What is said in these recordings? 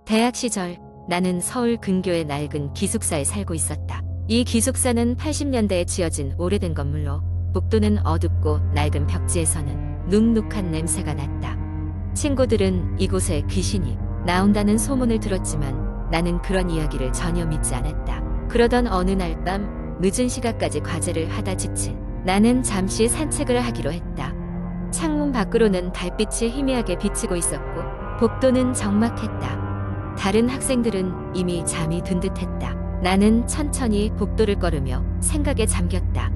대학 시절 나는 서울 근교의 낡은 기숙사에 살고 있었다. 이 기숙사는 80년대에 지어진 오래된 건물로 복도는 어둡고 낡은 벽지에서는 눅눅한 냄새가 났다. 친구들은 이곳에 귀신이 나온다는 소문을 들었지만 나는 그런 이야기를 전혀 믿지 않았다. 그러던 어느 날 밤 늦은 시간까지 과제를 하다 지친 나는 잠시 산책을 하기로 했다. 창문 밖으로는 달빛이 희미하게 비치고 있었고 복도는 적막했다. 다른 학생들은 이미 잠이 든 듯했다. 나는 천천히 복도를 걸으며 생각에 잠겼다.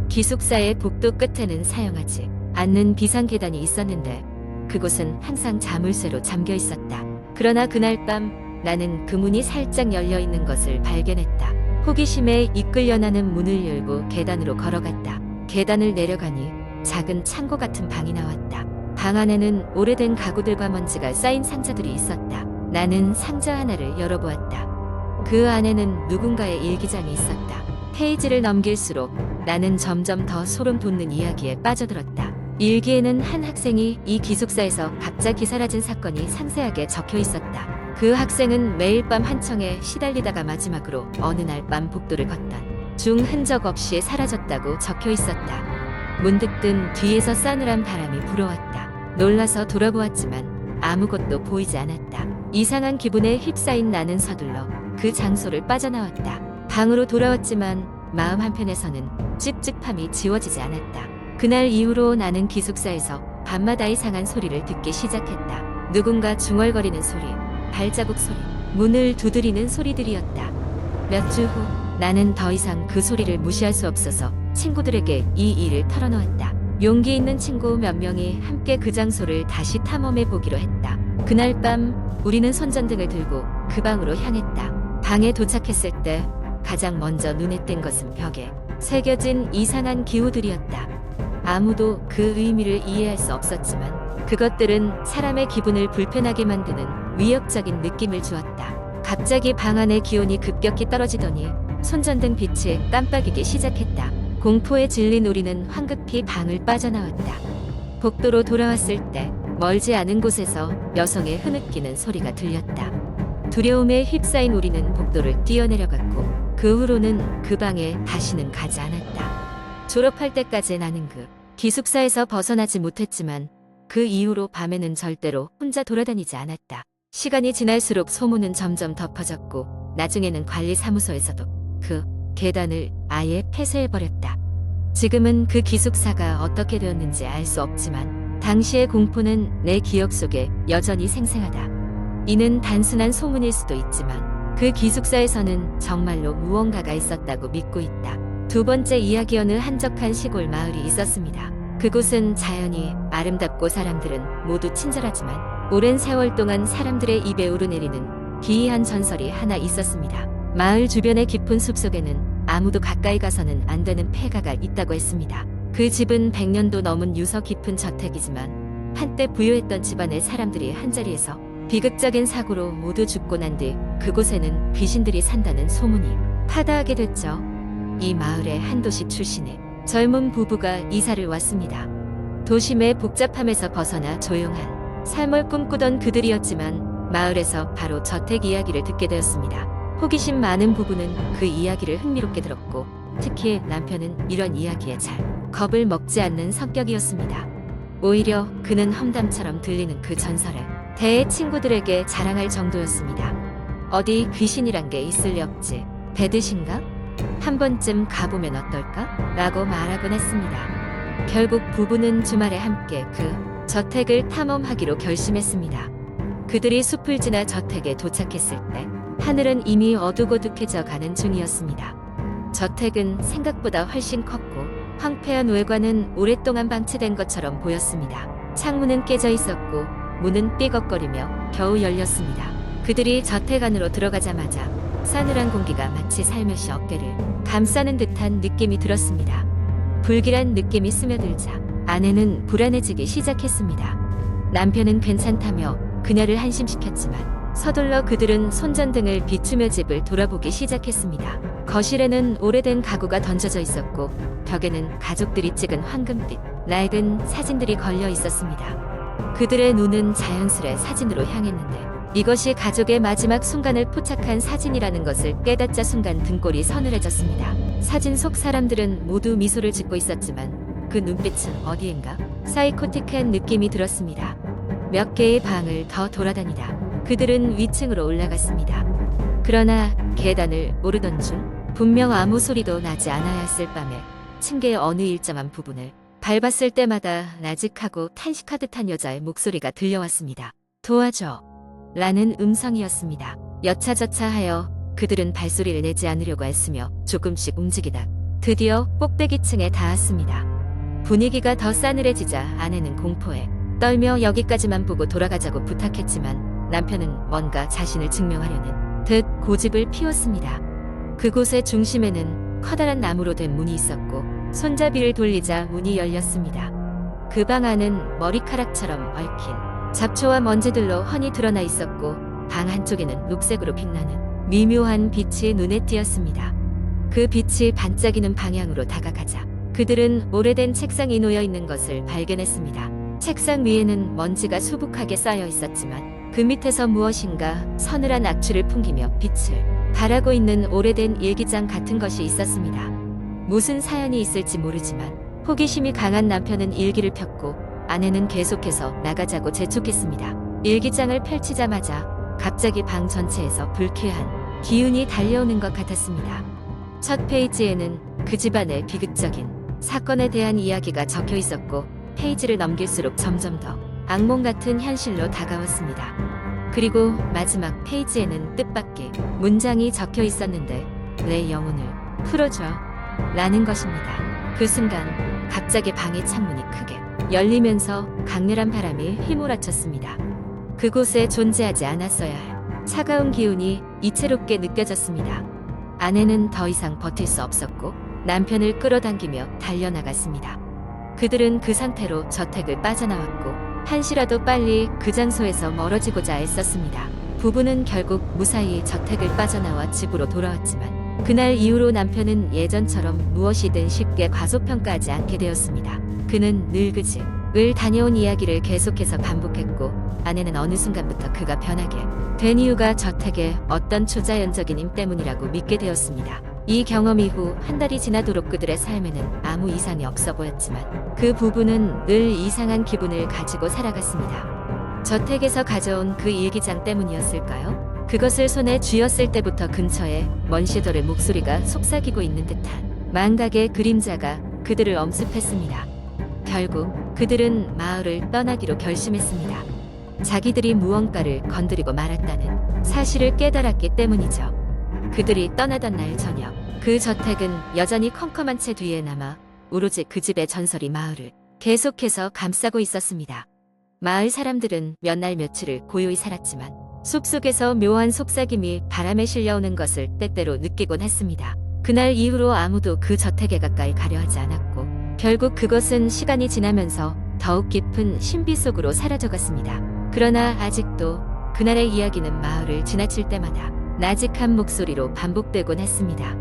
기숙사의 복도 끝에는 사용하지 않는 비상계단이 있었는데 그곳은 항상 자물쇠로 잠겨 있었다. 그러나 그날 밤 나는 그 문이 살짝 열려 있는 것을 발견했다. 호기심에 이끌려 나는 문을 열고 계단으로 걸어갔다. 계단을 내려가니 작은 창고 같은 방이 나왔다. 방 안에는 오래된 가구들과 먼지가 쌓인 상자들이 있었다. 나는 상자 하나를 열어보았다. 그 안에는 누군가의 일기장이 있었다. 페이지를 넘길수록 나는 점점 더 소름 돋는 이야기에 빠져들었다. 일기에는 한 학생이 이 기숙사에서 갑자기 사라진 사건이 상세하게 적혀 있었다. 그 학생은 매일 밤 한청에 시달리다가 마지막으로 어느 날 밤 복도를 걷던 중 흔적 없이 사라졌다고 적혀 있었다. 문득 든 뒤에서 싸늘한 바람이 불어왔다. 놀라서 돌아보았지만 아무것도 보이지 않았다. 이상한 기분에 휩싸인 나는 서둘러 그 장소를 빠져나왔다. 방으로 돌아왔지만 마음 한편에서는 찝찝함이 지워지지 않았다. 그날 이후로 나는 기숙사에서 밤마다 이상한 소리를 듣기 시작했다. 누군가 중얼거리는 소리, 발자국 소리, 문을 두드리는 소리들이었다. 몇 주 후 나는 더 이상 그 소리를 무시할 수 없어서 친구들에게 이 일을 털어놓았다. 용기 있는 친구 몇 명이 함께 그 장소를 다시 탐험해 보기로 했다. 그날 밤 우리는 손전등을 들고 그 방으로 향했다. 방에 도착했을 때 가장 먼저 눈에 띈 것은 벽에 새겨진 이상한 기호들이었다. 아무도 그 의미를 이해할 수 없었지만 그것들은 사람의 기분을 불편하게 만드는 위협적인 느낌을 주었다. 갑자기 방 안의 기온이 급격히 떨어지더니 손전등 빛이 깜빡이기 시작했다. 공포에 질린 우리는 황급히 방을 빠져나왔다. 복도로 돌아왔을 때 멀지 않은 곳에서 여성의 흐느끼는 소리가 들렸다. 두려움에 휩싸인 우리는 복도를 뛰어내려갔고 그 후로는 그 방에 다시는 가지 않았다. 졸업할 때까지 나는 그 기숙사에서 벗어나지 못했지만 그 이후로 밤에는 절대로 혼자 돌아다니지 않았다. 시간이 지날수록 소문은 점점 덮어졌고 나중에는 관리사무소에서도 그 계단을 아예 폐쇄해버렸다. 지금은 그 기숙사가 어떻게 되었는지 알 수 없지만 당시의 공포는 내 기억 속에 여전히 생생하다. 이는 단순한 소문일 수도 있지만 그 기숙사에서는 정말로 무언가가 있었다고 믿고 있다. 두 번째 이야기 어느 한적한 시골 마을이 있었습니다. 그곳은 자연이 아름답고 사람들은 모두 친절하지만 오랜 세월 동안 사람들의 입에 오르내리는 기이한 전설이 하나 있었습니다. 마을 주변의 깊은 숲속에는 아무도 가까이 가서는 안 되는 폐가가 있다고 했습니다. 그 집은 100년도 넘은 유서 깊은 저택이지만 한때 부유했던 집안의 사람들이 한자리에서 비극적인 사고로 모두 죽고 난 뒤 그곳에는 귀신들이 산다는 소문이 파다하게 됐죠. 이 마을의 한 도시 출신의 젊은 부부가 이사를 왔습니다. 도심의 복잡함에서 벗어나 조용한 삶을 꿈꾸던 그들이었지만 마을에서 바로 저택 이야기를 듣게 되었습니다. 호기심 많은 부부는 그 이야기를 흥미롭게 들었고 특히 남편은 이런 이야기에 잘 겁을 먹지 않는 성격이었습니다. 오히려 그는 험담처럼 들리는 그 전설을 대의 친구들에게 자랑할 정도였습니다. 어디 귀신이란 게 있을 리 없지. 배드신가? 한 번쯤 가보면 어떨까? 라고 말하곤 했습니다. 결국 부부는 주말에 함께 그 저택을 탐험하기로 결심했습니다. 그들이 숲을 지나 저택에 도착했을 때 하늘은 이미 어둑어둑해져 가는 중이었습니다. 저택은 생각보다 훨씬 컸고 황폐한 외관은 오랫동안 방치된 것처럼 보였습니다. 창문은 깨져 있었고 문은 삐걱거리며 겨우 열렸습니다. 그들이 저택 안으로 들어가자마자 싸늘한 공기가 마치 살며시 어깨를 감싸는 듯한 느낌이 들었습니다. 불길한 느낌이 스며들자 아내는 불안해지기 시작했습니다. 남편은 괜찮다며 그녀를 한심시켰지만 서둘러 그들은 손전등을 비추며 집을 돌아보기 시작했습니다. 거실에는 오래된 가구가 던져져 있었고 벽에는 가족들이 찍은 황금빛 낡은 사진들이 걸려 있었습니다. 그들의 눈은 자연스레 사진으로 향했는데 이것이 가족의 마지막 순간을 포착한 사진이라는 것을 깨닫자 순간 등골이 서늘해졌습니다. 사진 속 사람들은 모두 미소를 짓고 있었지만 그 눈빛은 어디엔가 사이코틱한 느낌이 들었습니다. 몇 개의 방을 더 돌아다니다 그들은 위층으로 올라갔습니다. 그러나 계단을 오르던 중 분명 아무 소리도 나지 않아야 했을 밤에 층계의 어느 일정한 부분을 밟았을 때마다 나직하고 탄식하듯한 여자의 목소리가 들려왔습니다. 도와줘 라는 음성이었습니다. 여차저차하여 그들은 발소리를 내지 않으려고 애쓰며 조금씩 움직이다 드디어 꼭대기층에 닿았습니다. 분위기가 더 싸늘해지자 아내는 공포에 떨며 여기까지만 보고 돌아가자고 부탁했지만 남편은 뭔가 자신을 증명하려는 듯 고집을 피웠습니다. 그곳의 중심에는 커다란 나무로 된 문이 있었고 손잡이를 돌리자 문이 열렸습니다. 그 방 안은 머리카락처럼 얽힌 잡초와 먼지들로 훤히 드러나 있었고 방 한쪽에는 녹색으로 빛나는 미묘한 빛이 눈에 띄었습니다. 그 빛이 반짝이는 방향으로 다가가자 그들은 오래된 책상이 놓여 있는 것을 발견했습니다. 책상 위에는 먼지가 수북하게 쌓여 있었지만 그 밑에서 무엇인가 서늘한 악취를 풍기며 빛을 발하고 있는 오래된 일기장 같은 것이 있었습니다. 무슨 사연이 있을지 모르지만 호기심이 강한 남편은 일기를 폈고 아내는 계속해서 나가자고 재촉했습니다. 일기장을 펼치자마자 갑자기 방 전체에서 불쾌한 기운이 달려오는 것 같았습니다. 첫 페이지에는 그 집안의 비극적인 사건에 대한 이야기가 적혀 있었고 페이지를 넘길수록 점점 더 악몽 같은 현실로 다가왔습니다. 그리고 마지막 페이지에는 뜻밖의 문장이 적혀 있었는데 내 영혼을 풀어줘 라는 것입니다. 그 순간 갑자기 방의 창문이 크게 열리면서 강렬한 바람이 휘몰아쳤습니다. 그곳에 존재하지 않았어야 할 차가운 기운이 이채롭게 느껴졌습니다. 아내는 더 이상 버틸 수 없었고 남편을 끌어당기며 달려나갔습니다. 그들은 그 상태로 저택을 빠져나왔고 한시라도 빨리 그 장소에서 멀어지고자 애썼습니다. 부부는 결국 무사히 저택을 빠져나와 집으로 돌아왔지만 그날 이후로 남편은 예전처럼 무엇이든 쉽게 과소평가하지 않게 되었습니다. 그는 늘 그 집을 다녀온 이야기를 계속해서 반복했고 아내는 어느 순간부터 그가 변하게 된 이유가 저택의 어떤 초자연적인 힘 때문이라고 믿게 되었습니다. 이 경험 이후 한 달이 지나도록 그들의 삶에는 아무 이상이 없어 보였지만 그 부부는 늘 이상한 기분을 가지고 살아갔습니다. 저택에서 가져온 그 일기장 때문이었을까요? 그것을 손에 쥐었을 때부터 근처에 먼시더의 목소리가 속삭이고 있는 듯한 망각의 그림자가 그들을 엄습했습니다. 결국 그들은 마을을 떠나기로 결심했습니다. 자기들이 무언가를 건드리고 말았다는 사실을 깨달았기 때문이죠. 그들이 떠나던 날 저녁 그 저택은 여전히 컴컴한 채 뒤에 남아 오로지 그 집의 전설이 마을을 계속해서 감싸고 있었습니다. 마을 사람들은 몇 날 며칠을 고요히 살았지만 숲속에서 묘한 속삭임이 바람에 실려오는 것을 때때로 느끼곤 했습니다. 그날 이후로 아무도 그 저택에 가까이 가려 하지 않았고 결국 그것은 시간이 지나면서 더욱 깊은 신비 속으로 사라져갔습니다. 그러나 아직도 그날의 이야기는 마을을 지나칠 때마다 나직한 목소리로 반복되곤 했습니다.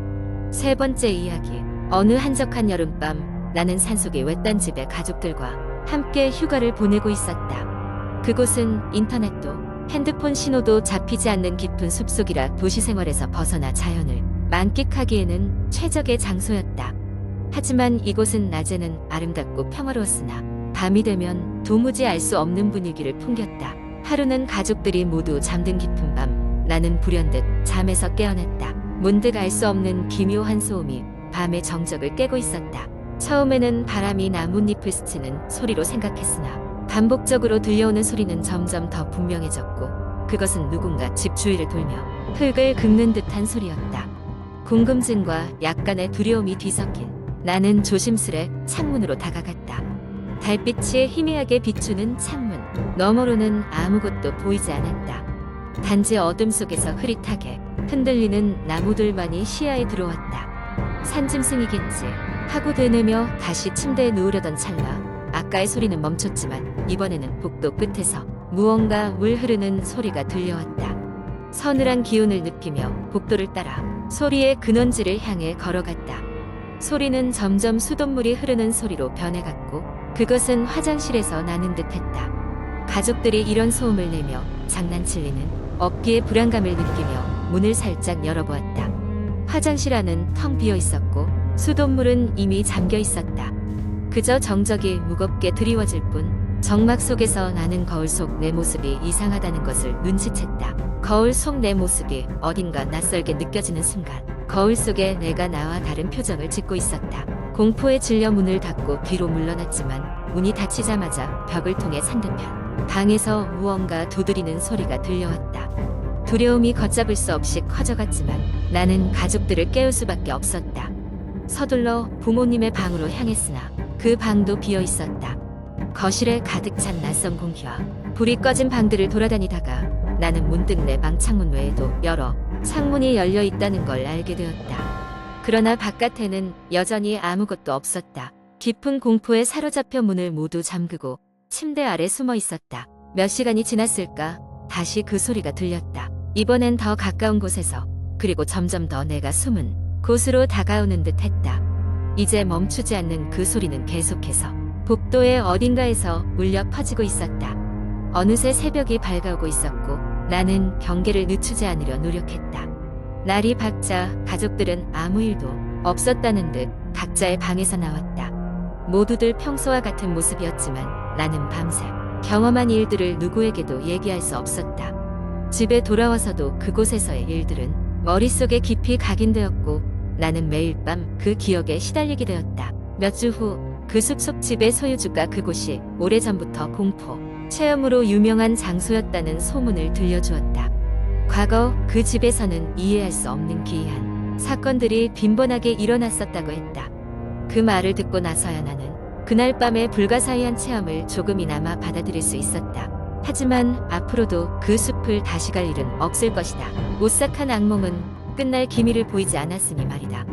세 번째 이야기. 어느 한적한 여름밤 나는 산속의 외딴 집에 가족들과 함께 휴가를 보내고 있었다. 그곳은 인터넷도 핸드폰 신호도 잡히지 않는 깊은 숲속이라 도시 생활에서 벗어나 자연을 만끽하기에는 최적의 장소였다. 하지만 이곳은 낮에는 아름답고 평화로웠으나 밤이 되면 도무지 알 수 없는 분위기를 풍겼다. 하루는 가족들이 모두 잠든 깊은 밤 나는 불현듯 잠에서 깨어났다. 문득 알 수 없는 기묘한 소음이 밤의 정적을 깨고 있었다. 처음에는 바람이 나뭇잎을 스치는 소리로 생각했으나 반복적으로 들려오는 소리는 점점 더 분명해졌고 그것은 누군가 집 주위를 돌며 흙을 긁는 듯한 소리였다. 궁금증과 약간의 두려움이 뒤섞인 나는 조심스레 창문으로 다가갔다. 달빛이 희미하게 비추는 창문 너머로는 아무것도 보이지 않았다. 단지 어둠 속에서 흐릿하게 흔들리는 나무들만이 시야에 들어왔다. 산짐승이겠지 하고 되뇌며 다시 침대에 누우려던 찰나 아까의 소리는 멈췄지만 이번에는 복도 끝에서 무언가 물 흐르는 소리가 들려왔다. 서늘한 기운을 느끼며 복도를 따라 소리의 근원지를 향해 걸어갔다. 소리는 점점 수돗물이 흐르는 소리로 변해갔고 그것은 화장실에서 나는 듯했다. 가족들이 이런 소음을 내며 장난칠 리는 어깨에 불안감을 느끼며 문을 살짝 열어보았다. 화장실 안은 텅 비어 있었고 수돗물은 이미 잠겨 있었다. 그저 정적이 무겁게 드리워질 뿐 정막 속에서 나는 거울 속 내 모습이 이상하다는 것을 눈치챘다. 거울 속 내 모습이 어딘가 낯설게 느껴지는 순간 거울 속에 내가 나와 다른 표정을 짓고 있었다. 공포에 질려 문을 닫고 뒤로 물러났지만 문이 닫히자마자 벽을 통해 산뜻한 방에서 무언가 두드리는 소리가 들려왔다. 두려움이 걷잡을 수 없이 커져갔지만 나는 가족들을 깨울 수밖에 없었다. 서둘러 부모님의 방으로 향했으나 그 방도 비어 있었다. 거실에 가득 찬 낯선 공기와 불이 꺼진 방들을 돌아다니다가 나는 문득 내 방 창문 외에도 여러 창문이 열려 있다는 걸 알게 되었다. 그러나 바깥에는 여전히 아무것도 없었다. 깊은 공포에 사로잡혀 문을 모두 잠그고 침대 아래 숨어 있었다. 몇 시간이 지났을까 다시 그 소리가 들렸다. 이번엔 더 가까운 곳에서, 그리고 점점 더 내가 숨은 곳으로 다가오는 듯 했다. 이제 멈추지 않는 그 소리는 계속해서 복도의 어딘가에서 울려 퍼지고 있었다. 어느새 새벽이 밝아오고 있었고 나는 경계를 늦추지 않으려 노력했다. 날이 밝자 가족들은 아무 일도 없었다는 듯 각자의 방에서 나왔다. 모두들 평소와 같은 모습이었지만 나는 밤새 경험한 일들을 누구에게도 얘기할 수 없었다. 집에 돌아와서도 그곳에서의 일들은 머릿속에 깊이 각인되었고 나는 매일 밤 그 기억에 시달리게 되었다. 몇 주 후 그 숲속 집의 소유주가 그곳이 오래전부터 공포 체험으로 유명한 장소였다는 소문을 들려주었다. 과거 그 집에서는 이해할 수 없는 기이한 사건들이 빈번하게 일어났었다고 했다. 그 말을 듣고 나서야 나는 그날 밤의 불가사의한 체험을 조금이나마 받아들일 수 있었다. 하지만 앞으로도 그 숲을 다시 갈 일은 없을 것이다. 오싹한 악몽은 끝날 기미를 보이지 않았으니 말이다.